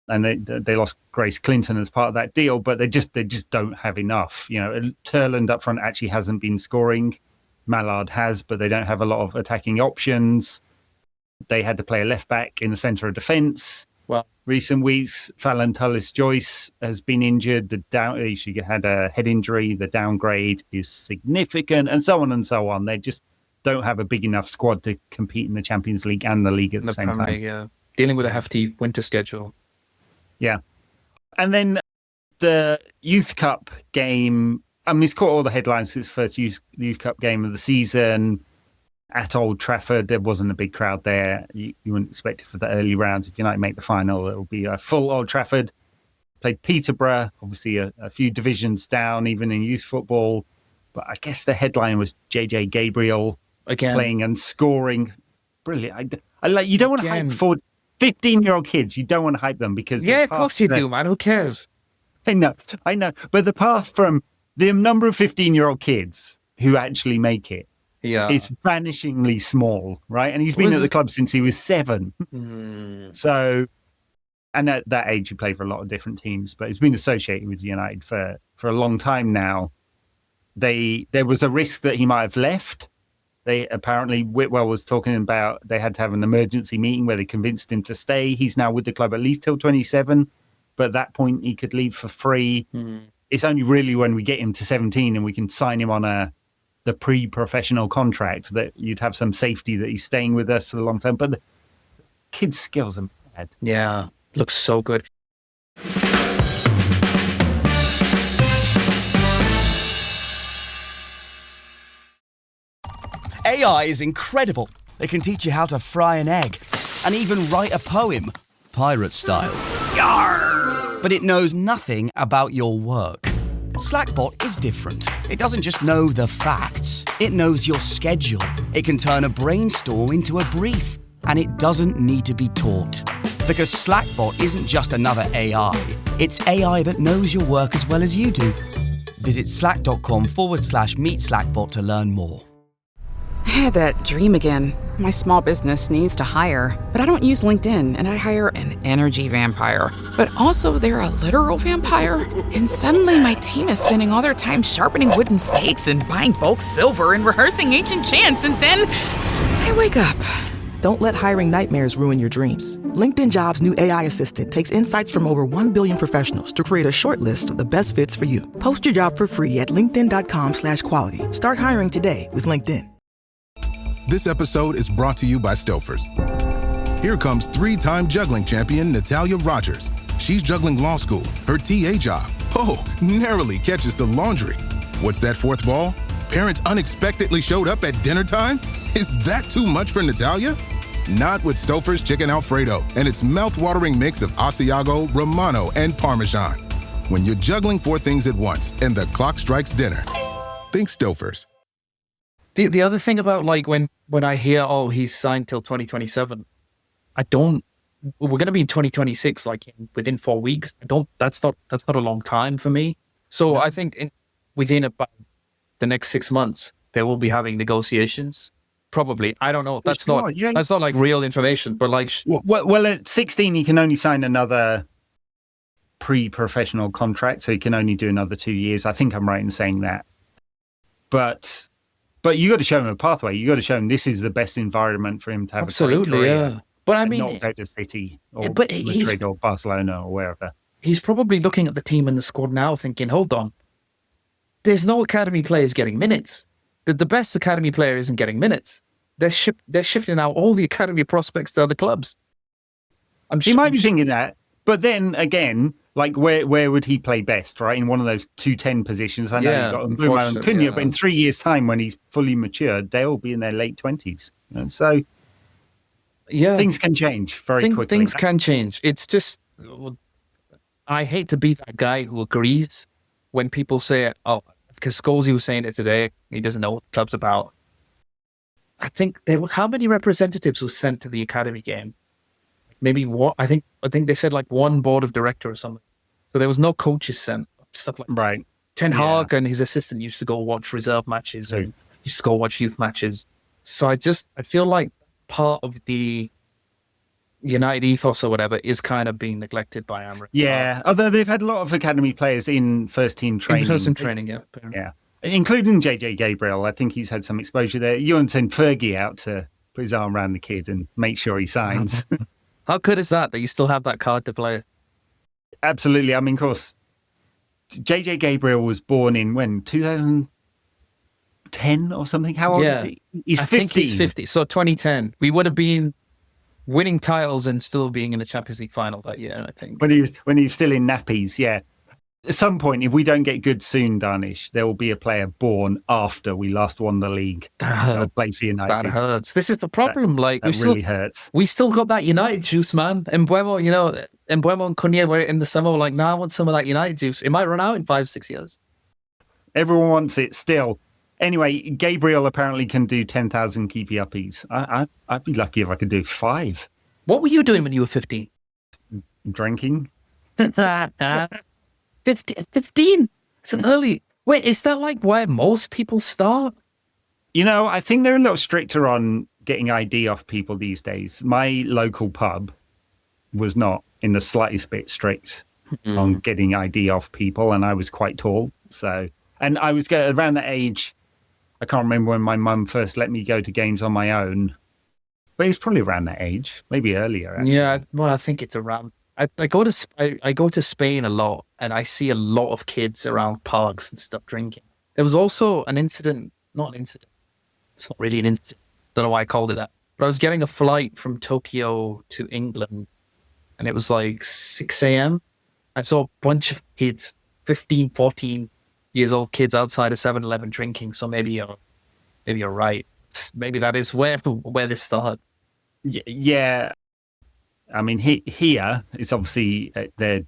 And they lost Grace Clinton as part of that deal, but they just don't have enough. You know, Turland up front actually hasn't been scoring. Mallard has, but they don't have a lot of attacking options. They had to play a left back in the centre of defence. Well, recent weeks, Fallon Tullis-Joyce has been injured. She had a head injury. The downgrade is significant, and so on and so on. They just don't have a big enough squad to compete in the Champions League and the league at the same time. Yeah. Dealing with a hefty winter schedule. Yeah. And then the Youth Cup game, I mean, it's caught all the headlines. It's the first Youth Cup game of the season at Old Trafford. There wasn't a big crowd there. You wouldn't expect it for the early rounds. If United make the final, it'll be a full Old Trafford. Played Peterborough, obviously a few divisions down, even in youth football. But I guess the headline was JJ Gabriel again playing and scoring. Brilliant. I like, you don't want to hype for 15-year-old kids. You don't want to hype them because of course you do, man. Who cares? I know. But the path from the number of 15-year-old kids who actually make it is vanishingly small, right? And he's been at the club since he was 7. So, and at that age, he played for a lot of different teams, but he's been associated with United for a long time now. There was a risk that he might have left. Apparently, Whitwell was talking about they had to have an emergency meeting where they convinced him to stay. He's now with the club at least till 27, but at that point he could leave for free. It's only really when we get him to 17 and we can sign him on the pre-professional contract that you'd have some safety that he's staying with us for the long term. But the kid's skills are bad. Yeah, looks so good. AI is incredible. It can teach you how to fry an egg and even write a poem, pirate style. Yarr! But it knows nothing about your work. Slackbot is different. It doesn't just know the facts. It knows your schedule. It can turn a brainstorm into a brief. And it doesn't need to be taught. Because Slackbot isn't just another AI. It's AI that knows your work as well as you do. Visit slack.com/meet Slackbot to learn more. I had that dream again. My small business needs to hire, but I don't use LinkedIn, and I hire an energy vampire. But also they're a literal vampire. And suddenly my team is spending all their time sharpening wooden stakes and buying bulk silver and rehearsing ancient chants, and then I wake up. Don't let hiring nightmares ruin your dreams. LinkedIn Jobs' new AI assistant takes insights from over 1 billion professionals to create a short list of the best fits for you. Post your job for free at linkedin.com/quality. Start hiring today with LinkedIn. This episode is brought to you by Stouffer's. Here comes 3-time juggling champion Natalia Rogers. She's juggling law school, her TA job. Oh, narrowly catches the laundry. What's that fourth ball? Parents unexpectedly showed up at dinner time? Is that too much for Natalia? Not with Stouffer's Chicken Alfredo and its mouth-watering mix of Asiago, Romano, and Parmesan. When you're juggling 4 things at once and the clock strikes dinner, think Stouffer's. The other thing about like when I hear, oh, he's signed till 2027, we're going to be in 2026, like within 4 weeks. That's not a long time for me. So I think within about the next 6 months, they will be having negotiations. Probably. I don't know. That's not like real information, but like. Well, at 16, he can only sign another pre-professional contract. So he can only do another 2 years. I think I'm right in saying that. But you got to show him a pathway. You got to show him this is the best environment for him to have a great career. Yeah. But I mean, not go to City or Madrid or Barcelona or wherever. He's probably looking at the team and the squad now thinking, hold on, there's no academy players getting minutes. The best academy player isn't getting minutes. They're shifting out all the academy prospects to other clubs. He might be thinking that, but then again, like where would he play best, right? In one of those 210 positions. I know you've got Mbeumo and Cunha, but in 3 years' time, when he's fully matured, they'll be in their late 20s. And so things can change very quickly. Things can change. It's just, I hate to be that guy who agrees when people say, oh, because Scholesy was saying it today, he doesn't know what the club's about. I think how many representatives were sent to the academy game? Maybe what? I think they said like one board of director or something. So there was no coaches sent. Stuff like right. Ten Hag and his assistant used to go watch reserve matches and used to go watch youth matches. So I feel like part of the United ethos or whatever is kind of being neglected by Amorim. Yeah, although they've had a lot of academy players in first team training. Yeah. Including JJ Gabriel. I think he's had some exposure there. You want to send Fergie out to put his arm around the kid and make sure he signs. How good is that you still have that card to play? Absolutely. I mean, of course, JJ Gabriel was born in when? 2010 or something? How old is he? He's 50. I think he's 50. So 2010. We would have been winning titles and still being in the Champions League final that year, I think. When he was still in nappies, yeah. At some point, if we don't get good soon, Dharnish, there will be a player born after we last won the league. That'll play for United. That hurts. This is the problem. That really hurts. We still got that United juice, man. Mbeumo, Mbeumo and Cunha were in the summer. We're like, I want some of that United juice. It might run out in 5-6 years. Everyone wants it still. Anyway, Gabriel apparently can do 10,000 keepy uppies. I'd be lucky if I could do 5. What were you doing when you were 15? Drinking. 15? It's an early... Wait, is that like where most people start? I think they're a little stricter on getting ID off people these days. My local pub was not in the slightest bit strict on getting ID off people, and I was quite tall. So, and I was around that age. I can't remember when my mum first let me go to games on my own, but it was probably around that age, maybe earlier. Actually. Yeah, well, I think it's around. I go to Spain a lot, and I see a lot of kids around parks and stuff drinking. There was also an incident, not an incident. It's not really an incident. Don't know why I called it that. But I was getting a flight from Tokyo to England, and it was like 6 a.m. I saw a bunch of kids, 15, 14 years old kids outside a 7-Eleven drinking. So maybe you're right. Maybe that is where this started. Yeah. I mean, here it's obviously they're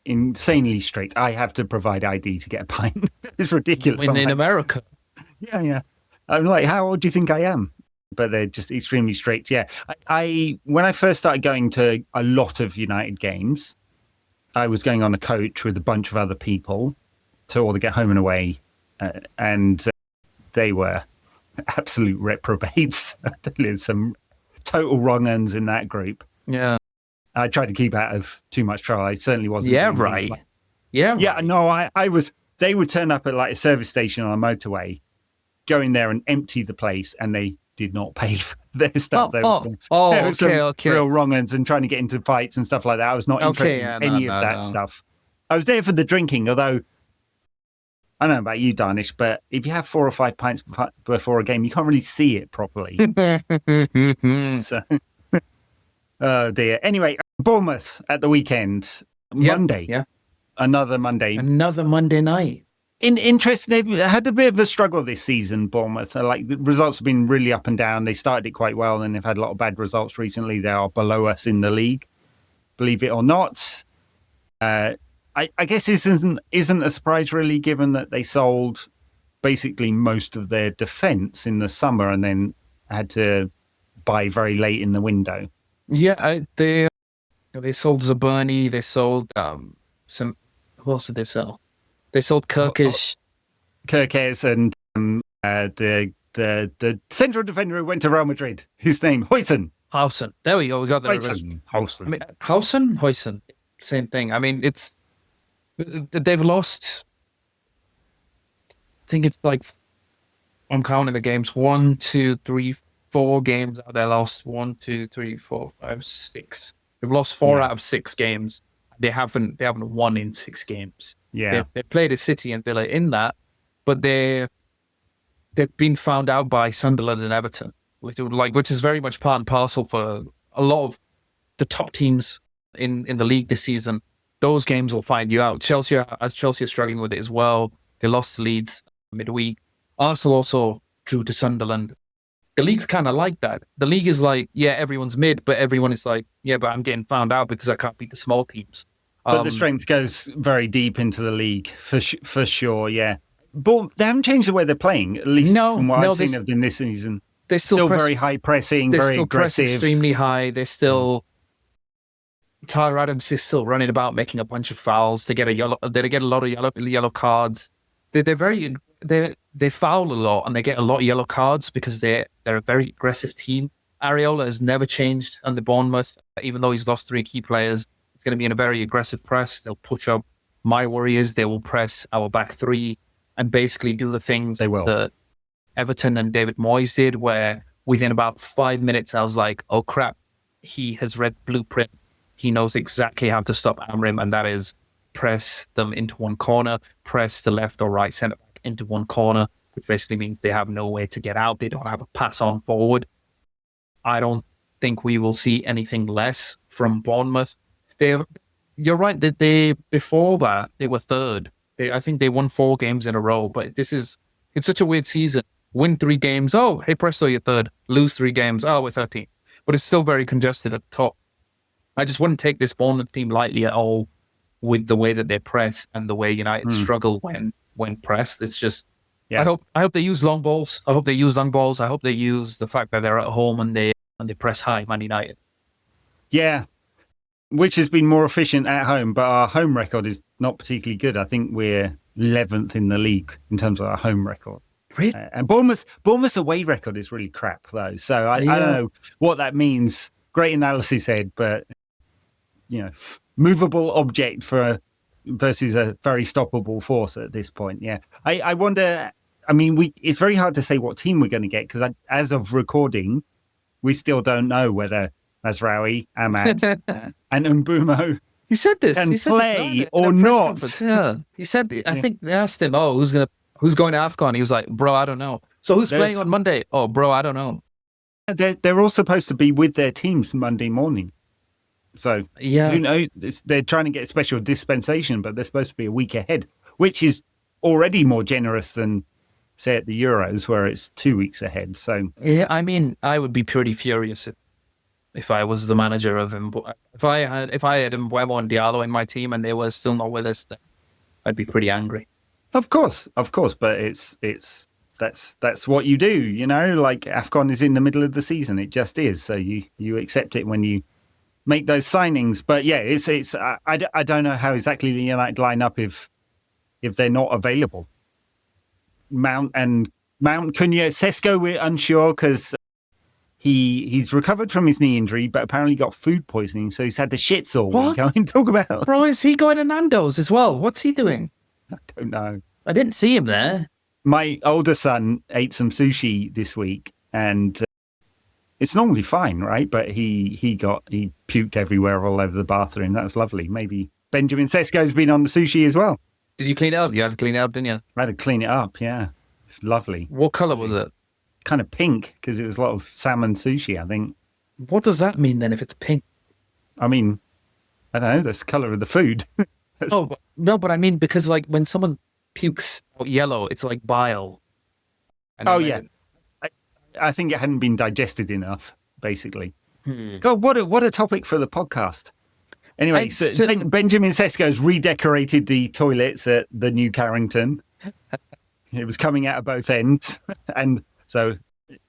insanely strict. I have to provide ID to get a pint. It's ridiculous. In America. Yeah. I'm like, how old do you think I am? But they're just extremely strict. Yeah. When I first started going to a lot of United games, I was going on a coach with a bunch of other people to all the get home and away. And they were absolute reprobates. There's some total wrong uns in that group. Yeah. I tried to keep out of too much trouble. I certainly wasn't. Yeah, right. No, I was. They would turn up at like a service station on a motorway, go in there and empty the place, and they did not pay for their stuff. There was some real wrong uns and trying to get into fights and stuff like that. I was not interested in any of that stuff. I was there for the drinking, although I don't know about you, Dharnish, but if you have 4 or 5 pints before a game, you can't really see it properly. So. Oh dear. Anyway, Bournemouth at the weekend. Monday. Yeah. Another Monday. Another Monday night. Interesting. They've had a bit of a struggle this season, Bournemouth. Like, the results have been really up and down. They started it quite well, and they've had a lot of bad results recently. They are below us in the league, believe it or not. I guess this isn't a surprise, really, given that they sold basically most of their defence in the summer and then had to buy very late in the window. Yeah, they sold Zaberni. They sold some. Who else did they sell? They sold Kirkish, and the central defender who went to Real Madrid. Whose name? Huysen. There we go. We got that. Huysen. I mean, Huysen. Same thing. I mean, they've lost. I think it's like, I'm counting the games. 1, 2, 3, 4 games. They lost 1, 2, 3, 4, 5, 6. They've lost 4 out of 6 games. They haven't won in 6 games. Yeah, they played a City and Villa in that, but they've been found out by Sunderland and Everton, which is very much part and parcel for a lot of the top teams in the league this season. Those games will find you out. Chelsea are struggling with it as well. They lost to Leeds midweek. Arsenal also drew to Sunderland. The league's kind of like that. The league is like, yeah, everyone's mid, but everyone is like, yeah, but I'm getting found out because I can't beat the small teams. But the strength goes very deep into the league, for sure, yeah. But they haven't changed the way they're playing, at least from what I've seen of them this season. They're still very high pressing, very aggressive. Extremely high. They're still... Tyler Adams is still running about, making a bunch of fouls. They get a lot of yellow cards. They foul a lot and they get a lot of yellow cards because they're a very aggressive team. Areola has never changed under Bournemouth, even though he's lost 3 key players. It's going to be in a very aggressive press. They'll push up my Warriors. They will press our back 3 and basically do the things that Everton and David Moyes did, where within about 5 minutes I was like, oh crap, he has read blueprint. He knows exactly how to stop Amorim, and that is press them into one corner, press the left or right centre back into one corner, which basically means they have no way to get out. They don't have a pass on forward. I don't think we will see anything less from Bournemouth. You're right that before that they were third. I think they won 4 games in a row, but it's such a weird season. Win 3 games, oh hey presto, you're third. Lose 3 games, oh we're 13th. But it's still very congested at the top. I just wouldn't take this Bournemouth team lightly at all with the way that they press and the way United struggle when pressed. It's just, I hope they use long balls. I hope they use long balls. I hope they use the fact that they're at home and they press high, Man United. Yeah, which has been more efficient at home, but our home record is not particularly good. I think we're 11th in the league in terms of our home record. Really? And Bournemouth's away record is really crap, though. So I don't know what that means. Great analysis, Ed, but movable object versus a very stoppable force at this point. Yeah, I wonder. I mean, it's very hard to say what team we're going to get because as of recording, we still don't know whether Mazraoui, Ahmad, and Mbeumo he said this. can he said play this or not. Yeah, he said. I think they asked him, "Oh, who's going to AFCON?" He was like, "Bro, I don't know." So who's playing on Monday? Oh, bro, I don't know. They're all supposed to be with their teams Monday morning. So, who knows? They're trying to get special dispensation, but they're supposed to be a week ahead, which is already more generous than, say, at the Euros, where it's 2 weeks ahead. So, yeah, I mean, I would be pretty furious if I was the manager of him. If I had Mbeumo and Diallo in my team and they were still not with us, then I'd be pretty angry. Of course, but that's what you do, Like AFCON is in the middle of the season; it just is. So you accept it when you make those signings. But yeah, it's I don't know how exactly the United line up if they're not available. Mount Cunha, Sesko, we're unsure because he's recovered from his knee injury, but apparently got food poisoning, so he's had the shits all week. I can talk about. Bro, is he going to Nando's as well? What's he doing? I don't know. I didn't see him there. My older son ate some sushi this week, and it's normally fine, right? But he puked everywhere all over the bathroom. That was lovely. Maybe Benjamin Sesko's been on the sushi as well. Did you clean it up? You had to clean it up, didn't you? I had to clean it up, yeah. It's lovely. What colour was it? Kind of pink, because it was a lot of salmon sushi, I think. What does that mean then if it's pink? I mean, I don't know, that's the colour of the food. No, but I mean, because like when someone pukes out yellow. It's like bile. I think it hadn't been digested enough, basically. God, what a topic for the podcast. Anyway, Benjamin Sesko's redecorated the toilets at the New Carrington. It was coming out of both ends, and so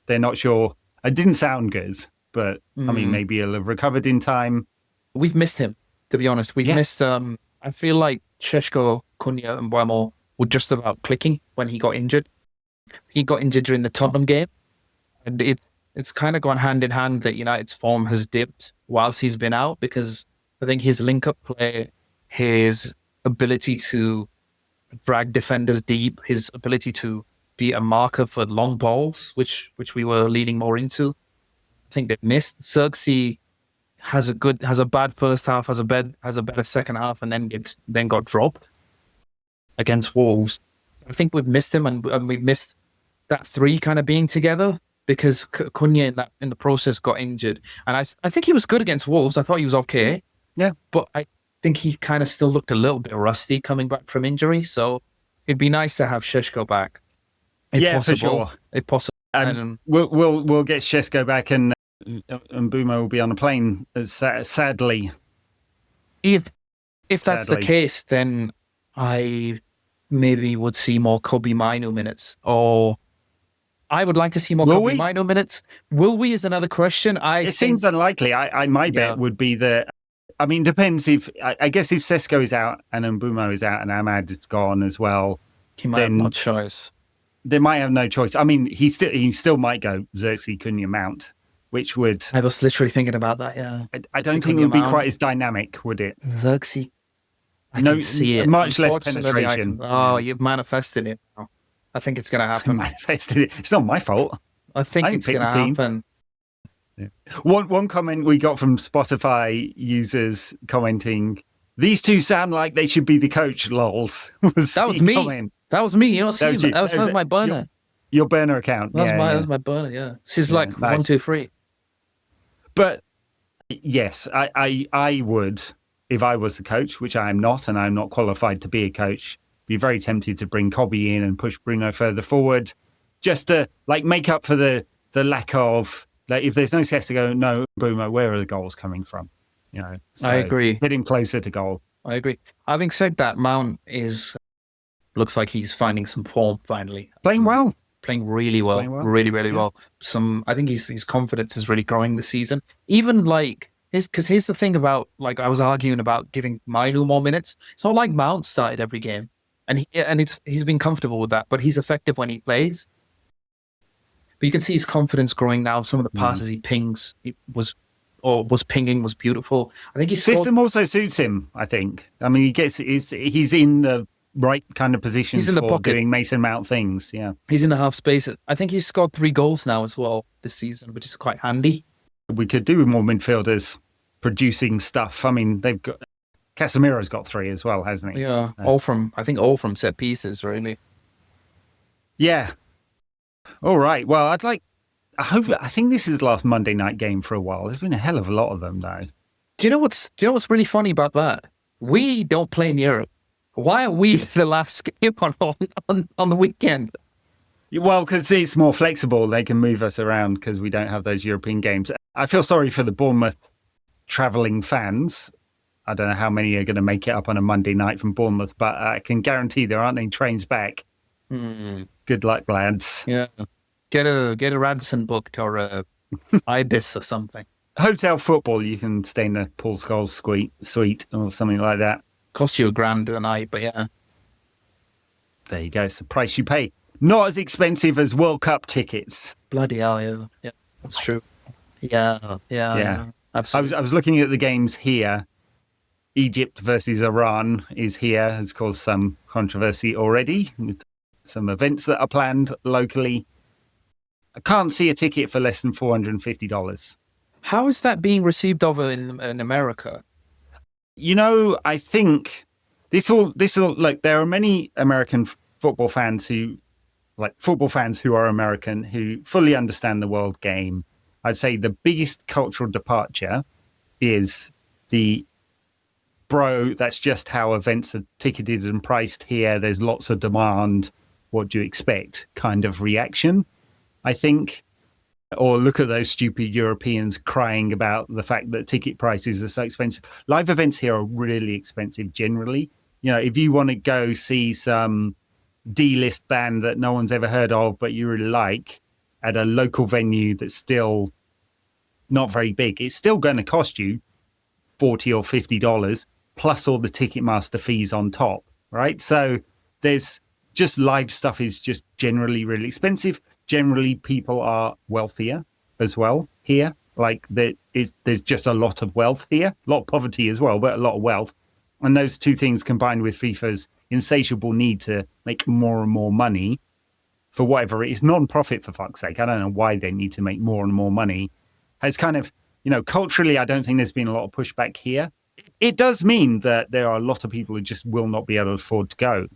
they're not sure. It didn't sound good, but I mean, maybe he'll have recovered in time. We've missed him, to be honest. We've missed. I feel like Šeško, Cunha, and Buemo were just about clicking when he got injured. He got injured during the Tottenham game, and it's kind of gone hand in hand that United's form has dipped whilst he's been out, because I think his link-up play, his ability to drag defenders deep, his ability to be a marker for long balls, which we were leading more into, I think they've missed. Xerxes has a bad first half, has a better second half, and then got dropped against Wolves. I think we've missed him, and we've missed that three kind of being together, because Cunha in the process got injured. And I think he was good against Wolves. I thought he was okay. Yeah. But I think he kind of still looked a little bit rusty coming back from injury. So it'd be nice to have Šeško back. For sure. If possible. And we'll get Šeško back, and Mbeumo will be on a plane, sadly. If that's the case, then I maybe would see more Kobbie Mainoo minutes, or I would like to see more Kobbie Mainoo minutes. Will we is another question. It seems unlikely. My bet would be that, I mean, depends I guess if Sesko is out and Mbeumo is out and Ahmad is gone as well, he might have no choice. They might have no choice. I mean, he still might go Xerxes, Cunha, Mount, which would... I was literally thinking about that, yeah. I don't think it would be quite as dynamic, would it? Xerxes, I can see it. Much less penetration. You've manifested it now. I think it's going to happen. Manifested it. It's not my fault. I think it's going to happen. Yeah. One comment we got from Spotify users commenting, "These two sound like they should be the coach, lols." That was me. Comment. That was me. You don't see that. That was my burner. Your burner account. That was my burner, yeah. This is like nice. 1, 2, 3. But yes, I would, if I was the coach, which I am not, and I'm not qualified to be a coach, be very tempted to bring Kobbie in and push Bruno further forward, just to make up for the lack of, if there's no Sesko, no Mbeumo, where are the goals coming from? So I agree. Get him closer to goal. I agree. Having said that, Mount looks like he's finding some form finally. Playing well. Playing really well. Really, really well. I think his confidence is really growing this season. Even because here's the thing about, I was arguing about giving Mainoo more minutes. It's not like Mount started every game. And he's been comfortable with that, but he's effective when he plays. But you can see his confidence growing now. Some of the passes he pings was pinging was beautiful. I think his system also suits him. I think. I mean, he's in the right kind of position. He's in the pocket doing Mason Mount things. Yeah, he's in the half spaces. I think he's scored 3 goals now as well this season, which is quite handy. We could do with more midfielders producing stuff. I mean, they've got. Casemiro's got 3 as well, hasn't he? Yeah, all from set pieces, really. Yeah. All right. Well, I think this is the last Monday night game for a while. There's been a hell of a lot of them, though. Do you know what's really funny about that? We don't play in Europe. Why are we the last game on the weekend? Well, because it's more flexible. They can move us around because we don't have those European games. I feel sorry for the Bournemouth travelling fans. I don't know how many are going to make it up on a Monday night from Bournemouth, but I can guarantee there aren't any trains back. Good luck, lads. Yeah. Get a Radisson booked or a Ibis or something. Hotel football, you can stay in the Paul Scholes suite or something like that. Costs you $1,000 a night, but yeah. There you go. It's the price you pay. Not as expensive as World Cup tickets. Bloody hell, yeah. Yeah, that's true. Yeah. Absolutely. I was looking at the games here. Egypt versus Iran is here, has caused some controversy already with some events that are planned locally. I can't see a ticket for less than $450. How is that being received over in America? I think this will look, there are many American football fans who are American who fully understand the world game. I'd say the biggest cultural departure is the bro, that's just how events are ticketed and priced here. There's lots of demand. What do you expect? Kind of reaction, I think. Or look at those stupid Europeans crying about the fact that ticket prices are so expensive. Live events here are really expensive generally. If you want to go see some D-list band that no one's ever heard of, but you really like at a local venue that's still not very big, it's still going to cost you $40 or $50 plus all the Ticketmaster fees on top, right? So there's just live stuff is just generally really expensive. Generally, people are wealthier as well here. Like there's just a lot of wealth here, a lot of poverty as well, but a lot of wealth. And those two things combined with FIFA's insatiable need to make more and more money for whatever it is, non-profit for fuck's sake. I don't know why they need to make more and more money. Has kind of, culturally, I don't think there's been a lot of pushback here. It does mean that there are a lot of people who just will not be able to afford to go.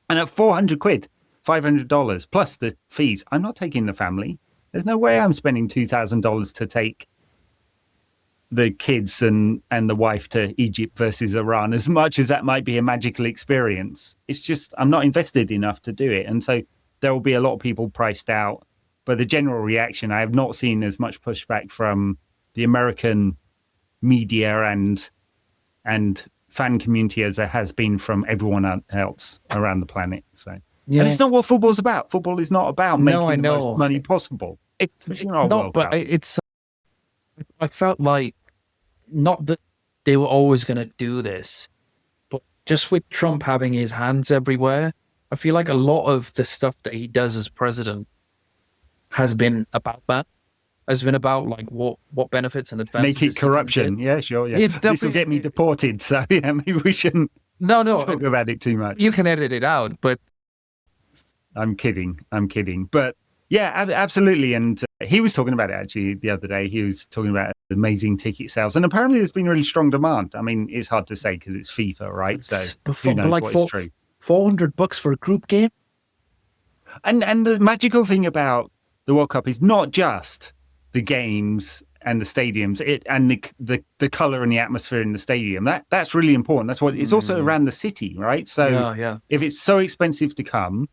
And at £400, $500 plus the fees, I'm not taking the family. There's no way I'm spending $2,000 to take the kids and the wife to Egypt versus Iran, as much as that might be a magical experience. It's just, I'm not invested enough to do it. And so there will be a lot of people priced out. But the general reaction, I have not seen as much pushback from the American media and fan community as there has been from everyone else around the planet. So, yeah. And it's not what football's about. Football is not about making the most money possible. It's not, but I felt like, not that they were always going to do this, but just with Trump having his hands everywhere, I feel like a lot of the stuff that he does as president has been about that. Has been about like what benefits and advantages. Make it corruption. Yeah, sure. Yeah. This will get me deported. So yeah, maybe we shouldn't talk about it too much. You can edit it out, but I'm kidding. But yeah, absolutely. And he was talking about it actually the other day. He was talking about amazing ticket sales. And apparently there's been really strong demand. I mean, it's hard to say because it's FIFA, right? So who knows what is true. $400 for a group game? And the magical thing about the World Cup is not just the games and the stadiums, and the color and the atmosphere in the stadium. That's really important. That's what it's also around the city, right? So if it's so expensive to come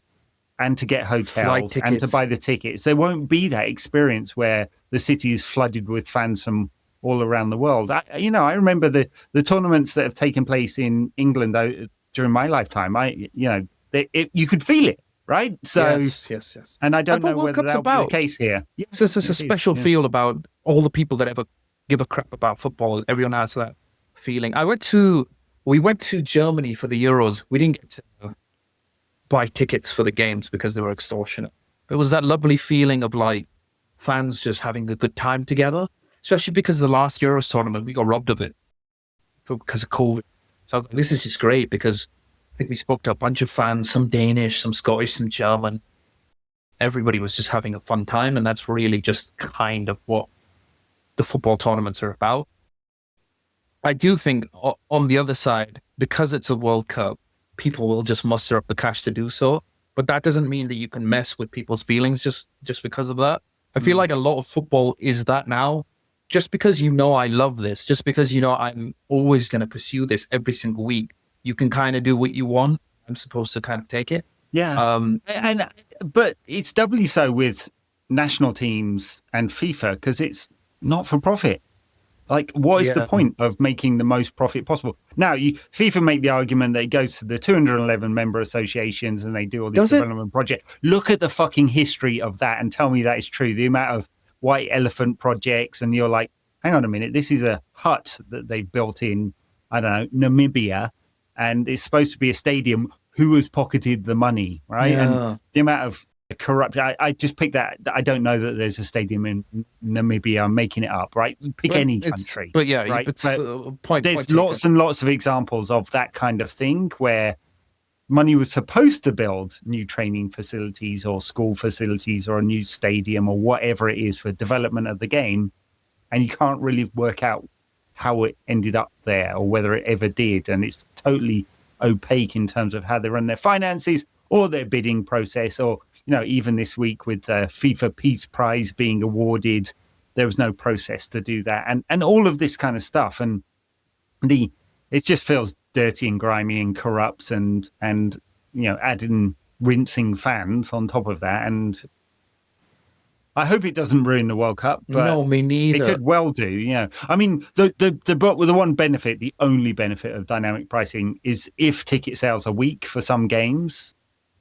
and to get hotels and to buy the tickets, there won't be that experience where the city is flooded with fans from all around the world. I remember the tournaments that have taken place in England during my lifetime. You could feel it. Right? So, yes. And I don't know whether that will be the case here. Yes, there's a special feel about all the people that ever give a crap about football. Everyone has that feeling. We went to Germany for the Euros. We didn't get to buy tickets for the games because they were extortionate. It was that lovely feeling of like fans just having a good time together, especially because the last Euros tournament, we got robbed of it because of COVID. So this is just great because I think we spoke to a bunch of fans, some Danish, some Scottish, some German. Everybody was just having a fun time, and that's really just kind of what the football tournaments are about. I do think on the other side, because it's a World Cup, people will just muster up the cash to do so. But that doesn't mean that you can mess with people's feelings just because of that. I feel like a lot of football is that now. Just because I love this, just because I'm always going to pursue this every single week, you can kind of do what you want. I'm supposed to kind of take it. Yeah. But it's doubly so with national teams and FIFA because it's not for profit. Like, what is the point of making the most profit possible? Now, FIFA make the argument that it goes to the 211 member associations and they do all these development projects. Look at the fucking history of that and tell me that is true. The amount of white elephant projects, and you're like, hang on a minute, this is a hut that they built in, I don't know, Namibia. And it's supposed to be a stadium. Who has pocketed the money, right? Yeah. And the amount of corruption. I just picked that. I don't know that there's a stadium in Namibia. I'm making it up, right? Pick any country. But yeah, right? But there's lots and lots of examples of that kind of thing where money was supposed to build new training facilities or school facilities or a new stadium or whatever it is for development of the game. And you can't really work out how it ended up there or whether it ever did. And it's totally opaque in terms of how they run their finances or their bidding process. Or, even this week with the FIFA Peace Prize being awarded, there was no process to do that. And all of this kind of stuff. And the it just feels dirty and grimy and corrupt and adding rinsing fans on top of that. And I hope it doesn't ruin the World Cup. But no, me neither. It could well do. I mean, the one benefit, the only benefit of dynamic pricing is if ticket sales are weak for some games.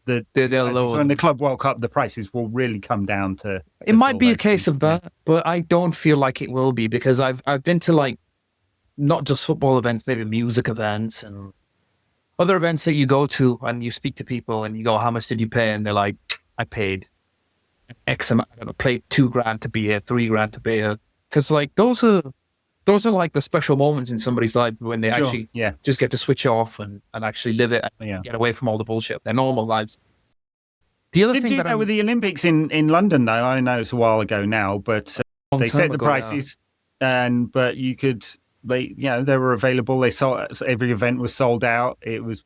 So in the Club World Cup, the prices will really come down to. It might be a case of that, but I don't feel like it will be, because I've been to like not just football events, maybe music events and other events that you go to, and you speak to people and you go, "How much did you pay?" And they're like, "I paid X amount. I paid $2,000 to be here, $3,000 to be here." Because like those are like the special moments in somebody's life when they actually just get to switch off and actually live it and get away from all the bullshit, their normal lives. The other thing that with the Olympics in London, though, I know it's a while ago now, but they set the prices, but you could, they were available. They sold, every event was sold out. It was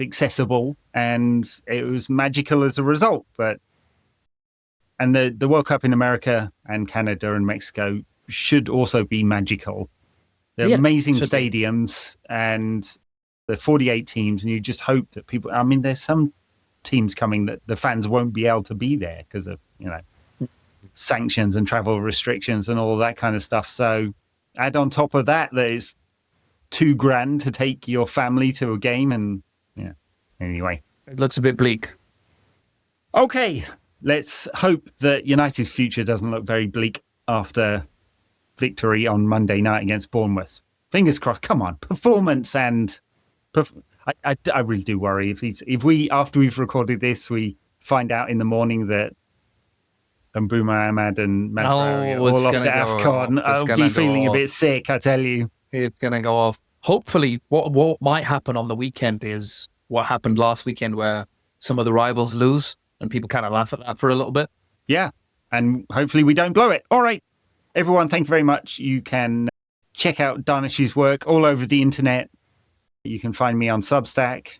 accessible and it was magical as a result. And the World Cup in America and Canada and Mexico should also be magical. They're amazing stadiums and the 48 teams, and you just hope that people. I mean, there's some teams coming that the fans won't be able to be there because of sanctions and travel restrictions and all that kind of stuff. So add on top of that is $2,000 to take your family to a game, and anyway, it looks a bit bleak. Okay, let's hope that United's future doesn't look very bleak after victory on Monday night against Bournemouth. Fingers crossed. Come on, performance and. I really do worry if we after we've recorded this, we find out in the morning that Mbouma Ahmad and Mazraoui are all off to AFCON. I'll be feeling a bit sick, I tell you. It's going to go off. Hopefully, what might happen on the weekend is what happened last weekend, where some of the rivals lose and people kind of laugh at that for a little bit. Yeah, and hopefully we don't blow it. All right, everyone, thank you very much. You can check out Dharnish's work all over the internet. You can find me on Substack,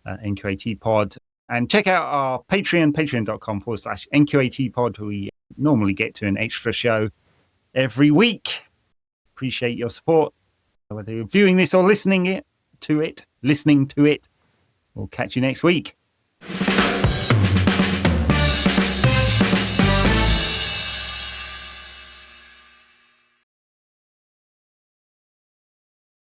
NQAT Pod, and check out our Patreon, patreon.com/NQAT Pod, where we normally get to an extra show every week. Appreciate your support, whether you're viewing this or listening to it. We'll catch you next week.